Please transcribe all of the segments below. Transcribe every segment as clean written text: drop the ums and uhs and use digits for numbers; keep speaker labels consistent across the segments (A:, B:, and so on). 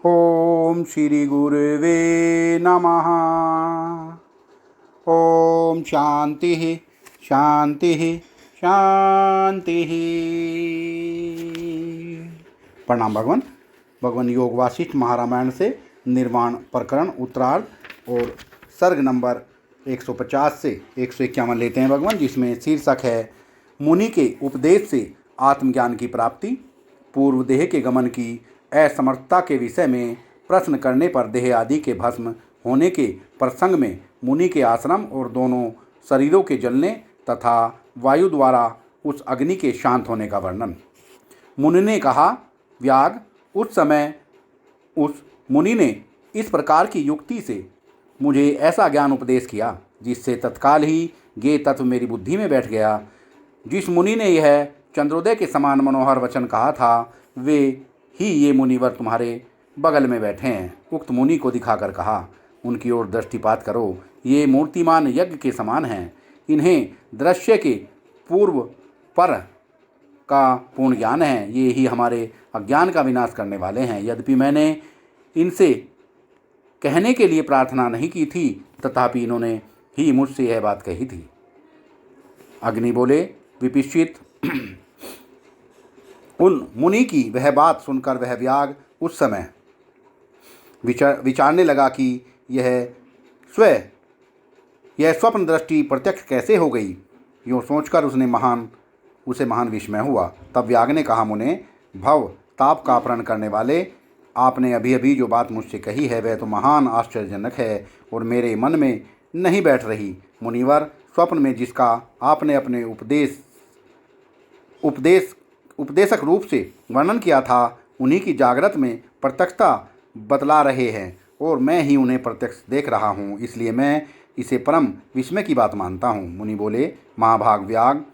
A: ओम श्री गुरुवे नमः। ओम शांति शांति शांति। प्रणाम भगवान। भगवान योग वासिष्ठ महारामायण से निर्वाण प्रकरण उत्तरार्ध और सर्ग नंबर 150 से 151 लेते हैं भगवान, जिसमें शीर्षक है मुनि के उपदेश से आत्मज्ञान की प्राप्ति। पूर्व देह के गमन की असमर्थता के विषय में प्रश्न करने पर देह आदि के भस्म होने के प्रसंग में मुनि के आश्रम और दोनों शरीरों के जलने तथा वायु द्वारा उस अग्नि के शांत होने का वर्णन। मुनि ने कहा, व्याग, उस समय उस मुनि ने इस प्रकार की युक्ति से मुझे ऐसा ज्ञान उपदेश किया जिससे तत्काल ही ये तत्व मेरी बुद्धि में बैठ गया। जिस मुनि ने यह चंद्रोदय के समान मनोहर वचन कहा था, वे ही ये मुनिवर तुम्हारे बगल में बैठे हैं। उक्त मुनि को दिखाकर कहा, उनकी ओर दृष्टिपात करो, ये मूर्तिमान यज्ञ के समान हैं। इन्हें दृश्य के पूर्व पर का पूर्ण ज्ञान है। ये ही हमारे अज्ञान का विनाश करने वाले हैं। यद्यपि मैंने इनसे कहने के लिए प्रार्थना नहीं की थी, तथापि इन्होंने ही मुझसे यह बात कही थी। अग्नि बोले, विपिशित उन मुनि की वह बात सुनकर वह व्याग उस समय विचारने लगा कि यह स्वप्न दृष्टि प्रत्यक्ष कैसे हो गई। यूँ सोचकर उसे महान विस्मय हुआ। तब व्याग ने कहा, मुने, भव ताप का अपहरण करने वाले, आपने अभी अभी जो बात मुझसे कही है वह तो महान आश्चर्यजनक है और मेरे मन में नहीं बैठ रही। मुनिवर, स्वप्न में जिसका आपने अपने उपदेशक रूप से वर्णन किया था, उन्हीं की जागृत में प्रत्यक्षता बतला रहे हैं और मैं ही उन्हें प्रत्यक्ष देख रहा हूँ, इसलिए मैं इसे परम विस्मय की बात मानता हूँ। मुनि बोले, महाभाग व्याग,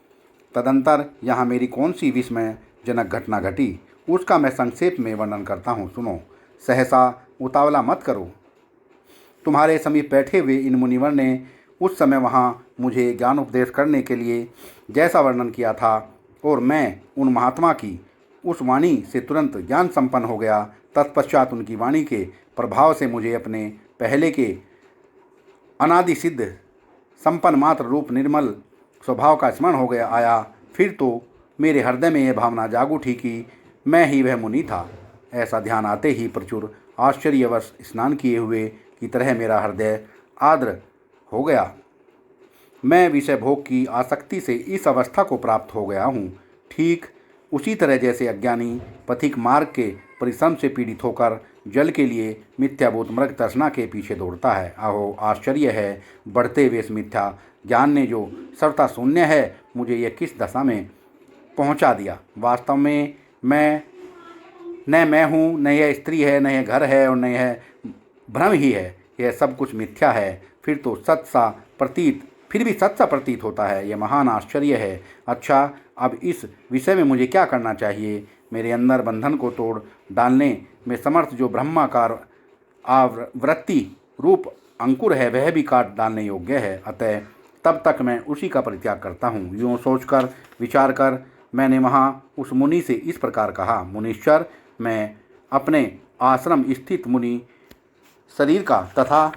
A: तदंतर यहाँ मेरी कौन सी विस्मयजनक घटना घटी, उसका मैं संक्षेप में वर्णन करता हूँ, सुनो। सहसा उतावला मत करो। तुम्हारे समीप बैठे हुए इन मुनिवर ने उस समय वहाँ मुझे ज्ञान उपदेश करने के लिए जैसा वर्णन किया था, और मैं उन महात्मा की उस वाणी से तुरंत ज्ञान संपन्न हो गया। तत्पश्चात उनकी वाणी के प्रभाव से मुझे अपने पहले के अनादि सिद्ध संपन्न मात्र रूप निर्मल स्वभाव का स्मरण हो गया आया। फिर तो मेरे हृदय में यह भावना जाग उठी कि मैं ही वह मुनि था। ऐसा ध्यान आते ही प्रचुर आश्चर्यवश स्नान किए हुए की तरह मेरा हृदय आर्द्र हो गया। मैं विषय भोग की आसक्ति से इस अवस्था को प्राप्त हो गया हूँ। ठीक उसी तरह जैसे अज्ञानी पथिक मार्ग के परिश्रम से पीड़ित होकर जल के लिए मिथ्याभूत मृग तृष्णा के पीछे दौड़ता है। अहो आश्चर्य है, बढ़ते हुए इस मिथ्या ज्ञान ने जो सर्वथा शून्य है, मुझे यह किस दशा में पहुँचा दिया। वास्तव में मैं हूँ, न यह स्त्री है, न यह घर है, और न यह भ्रम ही है। यह सब कुछ मिथ्या है, फिर भी सच्चा प्रतीत होता है। यह महान आश्चर्य है। अच्छा, अब इस विषय में मुझे क्या करना चाहिए? मेरे अंदर बंधन को तोड़ डालने में समर्थ जो ब्रह्माकार आवृत्ति रूप अंकुर है, वह भी काट डालने योग्य है। अतः तब तक मैं उसी का परित्याग करता हूँ। यूँ सोचकर विचार कर मैंने वहाँ उस मुनि से इस प्रकार कहा, मुनीश्वर, मैं अपने आश्रम स्थित मुनि शरीर का तथा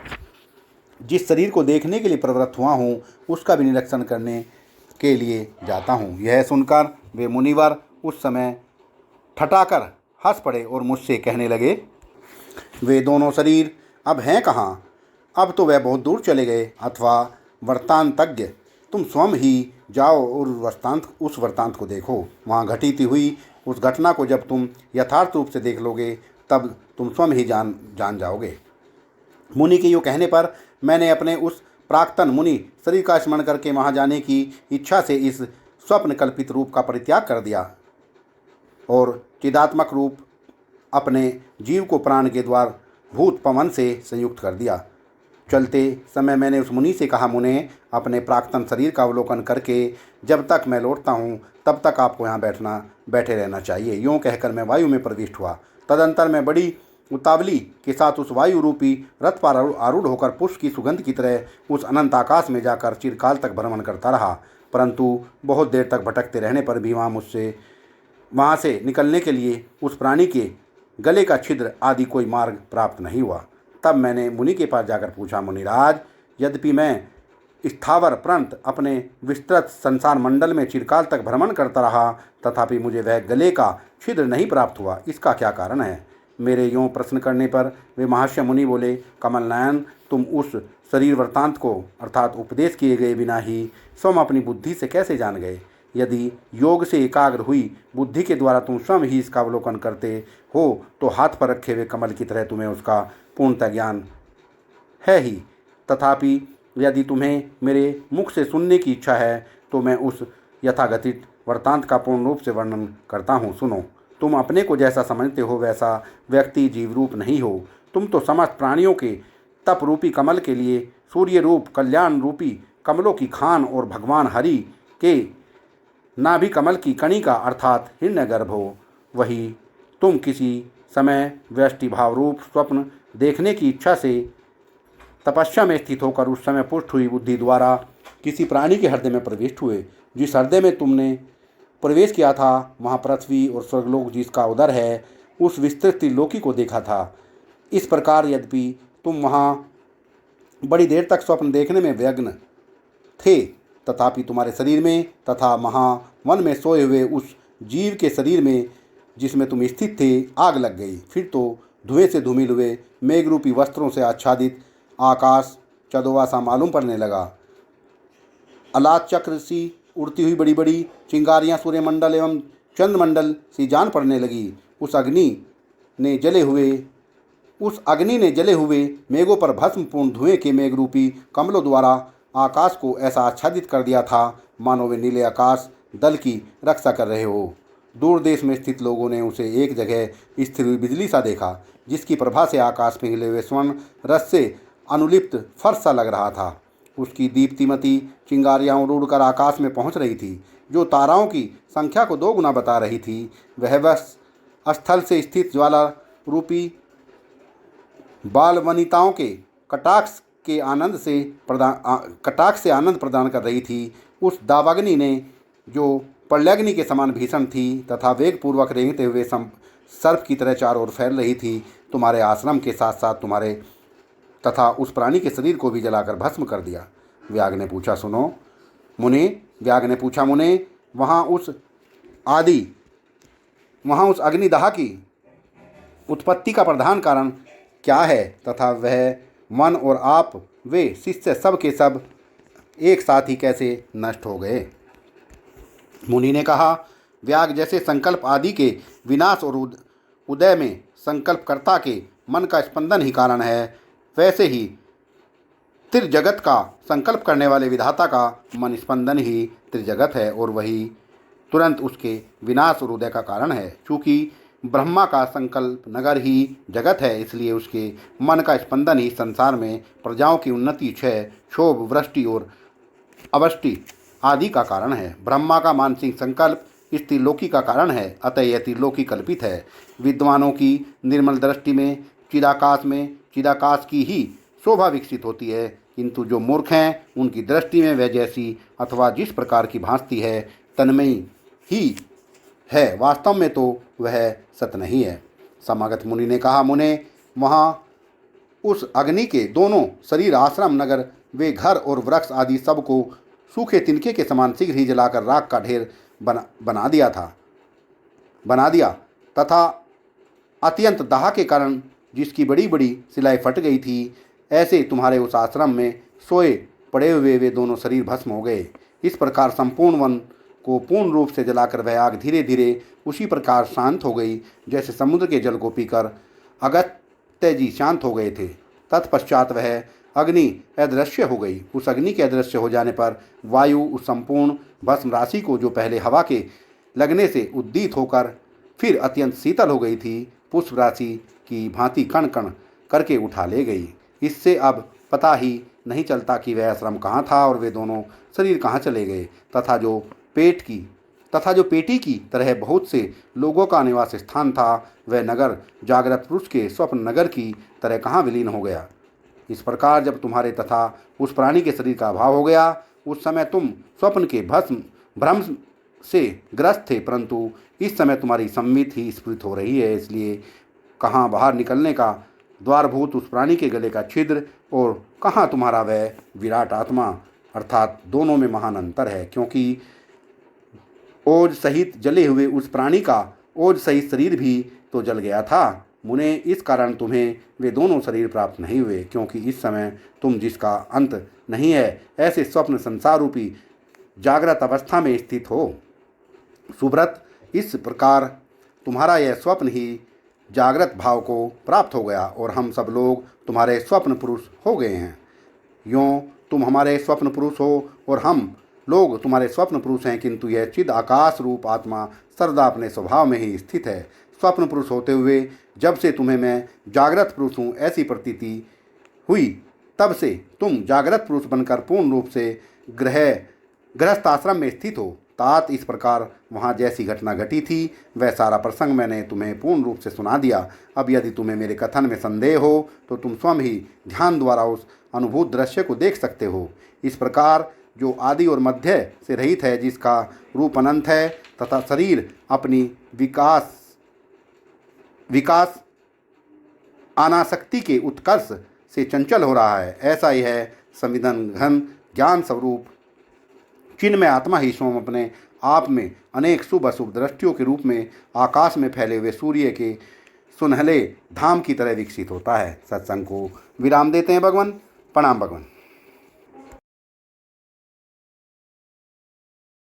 A: जिस शरीर को देखने के लिए प्रवृत्त हुआ हूँ, उसका भी निरीक्षण करने के लिए जाता हूँ। यह सुनकर वे मुनिवर उस समय ठठाकर हंस पड़े और मुझसे कहने लगे, वे दोनों शरीर अब हैं कहाँ? अब तो वह बहुत दूर चले गए। अथवा वृत्तांतज्ञ, तुम स्वयं ही जाओ और उस वृत्तांत को देखो। वहाँ घटित हुई उस घटना को जब तुम यथार्थ रूप से देख लोगे, तब तुम स्वयं ही जान जाओगे। मुनि के यूँ कहने पर मैंने अपने उस प्राक्तन मुनि शरीर का स्मरण करके वहाँ जाने की इच्छा से इस स्वप्न कल्पित रूप का परित्याग कर दिया और चिदात्मक रूप अपने जीव को प्राण के द्वार भूत पवन से संयुक्त कर दिया। चलते समय मैंने उस मुनि से कहा, मुने, अपने प्राक्तन शरीर का अवलोकन करके जब तक मैं लौटता हूँ तब तक आपको यहाँ बैठे रहना चाहिए। यूँ कहकर मैं वायु में प्रविष्ट हुआ। तदंतर मैं बड़ी उतावली के साथ उस वायु रूपी रथ पर आरूढ़ होकर पुष्प की सुगंध की तरह उस अनंत आकाश में जाकर चिरकाल तक भ्रमण करता रहा, परंतु बहुत देर तक भटकते रहने पर भी वहाँ से निकलने के लिए उस प्राणी के गले का छिद्र आदि कोई मार्ग प्राप्त नहीं हुआ। तब मैंने मुनि के पास जाकर पूछा, मुनिराज, यद्यपि मैं स्थावर प्रंत अपने विस्तृत संसार मंडल में चिरकाल तक भ्रमण करता रहा, तथापि मुझे वह गले का छिद्र नहीं प्राप्त हुआ, इसका क्या कारण है? मेरे यों प्रश्न करने पर वे महाशय मुनि बोले, कमल नयन, तुम उस शरीर वृत्तांत को अर्थात उपदेश किए गए बिना ही स्वयं अपनी बुद्धि से कैसे जान गए? यदि योग से एकाग्र हुई बुद्धि के द्वारा तुम स्वयं ही इसका अवलोकन करते हो तो हाथ पर रखे हुए कमल की तरह तुम्हें उसका पूर्णतः ज्ञान है ही। तथापि यदि तुम्हें मेरे मुख से सुनने की इच्छा है तो मैं उस यथागतित वृत्तांत का पूर्ण रूप से वर्णन करता हूँ। सुनो, तुम अपने को जैसा समझते हो वैसा व्यक्ति जीव रूप नहीं हो। तुम तो समस्त प्राणियों के तप रूपी कमल के लिए सूर्य रूप कल्याण रूपी कमलों की खान और भगवान हरि के नाभि कमल की कणिका अर्थात हिरण्यगर्भ हो। वही तुम किसी समय व्यष्टि भाव रूप स्वप्न देखने की इच्छा से तपस्या में स्थित होकर उस समय पुष्ट हुई बुद्धि द्वारा किसी प्राणी के हृदय में प्रविष्ट हुए। जिस हृदय में तुमने प्रवेश किया था वहाँ पृथ्वी और स्वर्गलोक जिसका उदर है उस विस्तृत त्रिलोकी को देखा था। इस प्रकार यद्यपि तुम वहाँ बड़ी देर तक स्वप्न देखने में व्यग्न थे, तथापि तुम्हारे शरीर में तथा महावन में सोए हुए उस जीव के शरीर में जिसमें तुम स्थित थे आग लग गई। फिर तो धुएं से धूमिल हुए मेघरूपी वस्त्रों से आच्छादित आकाश चंदोवा सा मालूम पड़ने लगा। अलाद चक्र सी उड़ती हुई बड़ी बड़ी चिंगारियां सूर्यमंडल एवं चंद्रमंडल सी जान पड़ने लगी। उस अग्नि ने जले हुए मेघों पर भस्मपूर्ण धुएं के मेघ रूपी कमलों द्वारा आकाश को ऐसा आच्छादित कर दिया था मानो वे नीले आकाश दल की रक्षा कर रहे हो। दूर देश में स्थित लोगों ने उसे एक जगह स्थिर हुई बिजली सा देखा, जिसकी प्रभा से आकाश में हिले हुए स्वर्ण रस से अनुलिप्त फर्श सा लग रहा था। उसकी दीप्तिमती चिंगारियां उड़कर आकाश में पहुंच रही थी, जो ताराओं की संख्या को 2 गुना बता रही थी। वह बस स्थल से स्थित ज्वाला रूपी बाल वनिताओं के कटाक्ष से आनंद प्रदान कर रही थी। उस दावाग्नि ने जो प्रलयाग्नि के समान भीषण थी तथा वेगपूर्वक रेंगते हुए सर्प की तरह चारों ओर फैल रही थी, तुम्हारे आश्रम के साथ साथ तुम्हारे तथा उस प्राणी के शरीर को भी जलाकर भस्म कर दिया। व्याग ने पूछा, मुने, वहाँ उस अग्निदाह की उत्पत्ति का प्रधान कारण क्या है तथा वह मन और आप वे शिष्य सब के सब एक साथ ही कैसे नष्ट हो गए? मुनि ने कहा, व्याग, जैसे संकल्प आदि के विनाश और उदय में संकल्पकर्ता के मन का स्पंदन ही कारण है, वैसे ही त्रिजगत का संकल्प करने वाले विधाता का मन स्पंदन ही त्रिजगत है और वही तुरंत उसके विनाश और उदय का कारण है। चूँकि ब्रह्मा का संकल्प नगर ही जगत है, इसलिए उसके मन का स्पंदन ही संसार में प्रजाओं की उन्नति, क्षय, क्षोभ, वृष्टि और अवष्टि आदि का कारण है। ब्रह्मा का मानसिक संकल्प इस त्रिलोकी का कारण है, अतः यह त्रिलोकी कल्पित है। विद्वानों की निर्मल दृष्टि में चिदाकाश की ही शोभा विकसित होती है, किंतु जो मूर्ख हैं उनकी दृष्टि में वह जैसी अथवा जिस प्रकार की भांति है तन्मयी ही है, वास्तव में तो वह सत नहीं है। समागत मुनि ने कहा, मुने, वहाँ उस अग्नि के दोनों शरीर, आश्रम, नगर, वे घर और वृक्ष आदि सब को सूखे तिनके के समान शीघ्र ही जलाकर राख का ढेर बना दिया तथा अत्यंत दाह के कारण जिसकी बड़ी बड़ी सिलाई फट गई थी, ऐसे तुम्हारे उस आश्रम में सोए पड़े हुए वे दोनों शरीर भस्म हो गए। इस प्रकार संपूर्ण वन को पूर्ण रूप से जलाकर वह आग धीरे धीरे उसी प्रकार शांत हो गई जैसे समुद्र के जल को पीकर अगस्त्य जी शांत हो गए थे। तत्पश्चात वह अग्नि अदृश्य हो गई। उस अग्नि के अदृश्य हो जाने पर वायु उस संपूर्ण भस्म राशि को, जो पहले हवा के लगने से उद्दीत होकर फिर अत्यंत शीतल हो गई थी, पुष्प राशि की भांति कण कण करके उठा ले गई। इससे अब पता ही नहीं चलता कि वह आश्रम कहाँ था और वे दोनों शरीर कहाँ चले गए तथा जो पेटी की तरह बहुत से लोगों का निवास स्थान था, वह नगर जागृत पुरुष के स्वप्न नगर की तरह कहाँ विलीन हो गया। इस प्रकार जब तुम्हारे तथा उस प्राणी के शरीर का अभाव हो गया, उस समय तुम स्वप्न के भ्रम से ग्रस्त थे, परंतु इस समय तुम्हारी सम्मित ही स्फुरित हो रही है, इसलिए कहाँ बाहर निकलने का द्वारभूत उस प्राणी के गले का छिद्र और कहाँ तुम्हारा वह विराट आत्मा, अर्थात दोनों में महान अंतर है। क्योंकि ओज सहित जले हुए उस प्राणी का ओज सहित शरीर भी तो जल गया था मुने, इस कारण तुम्हें वे दोनों शरीर प्राप्त नहीं हुए, क्योंकि इस समय तुम जिसका अंत नहीं है ऐसे स्वप्न संसार रूपी जागृत अवस्था में स्थित हो। सुब्रत, इस प्रकार तुम्हारा यह स्वप्न ही जागृत भाव को प्राप्त हो गया और हम सब लोग तुम्हारे स्वप्न पुरुष हो गए हैं। यूँ तुम हमारे स्वप्न पुरुष हो और हम लोग तुम्हारे स्वप्न पुरुष हैं, किंतु यह चिद आकाश रूप आत्मा सर्वदा अपने स्वभाव में ही स्थित है। स्वप्न पुरुष होते हुए जब से तुम्हें मैं जागृत पुरुष हूँ ऐसी प्रतीति हुई, तब से तुम जागृत पुरुष बनकर पूर्ण रूप से गृहस्थ आश्रम में स्थित हो। तात, इस प्रकार वहाँ जैसी घटना घटी थी वह सारा प्रसंग मैंने तुम्हें पूर्ण रूप से सुना दिया। अब यदि तुम्हें मेरे कथन में संदेह हो तो तुम स्वयं ही ध्यान द्वारा उस अनुभूत दृश्य को देख सकते हो। इस प्रकार जो आदि और मध्य से रहित है, जिसका रूप अनंत है तथा शरीर अपनी विकास अनासक्ति के उत्कर्ष से चंचल हो रहा है, ऐसा ही है संविदन घन ज्ञान स्वरूप चिन्मय आत्मा ही स्वयं अपने आप में अनेक शुभ अशुभ दृष्टियों के रूप में आकाश में फैले हुए सूर्य के सुनहले धाम की तरह विकसित होता है। सत्संग को विराम देते हैं भगवान। प्रणाम भगवान।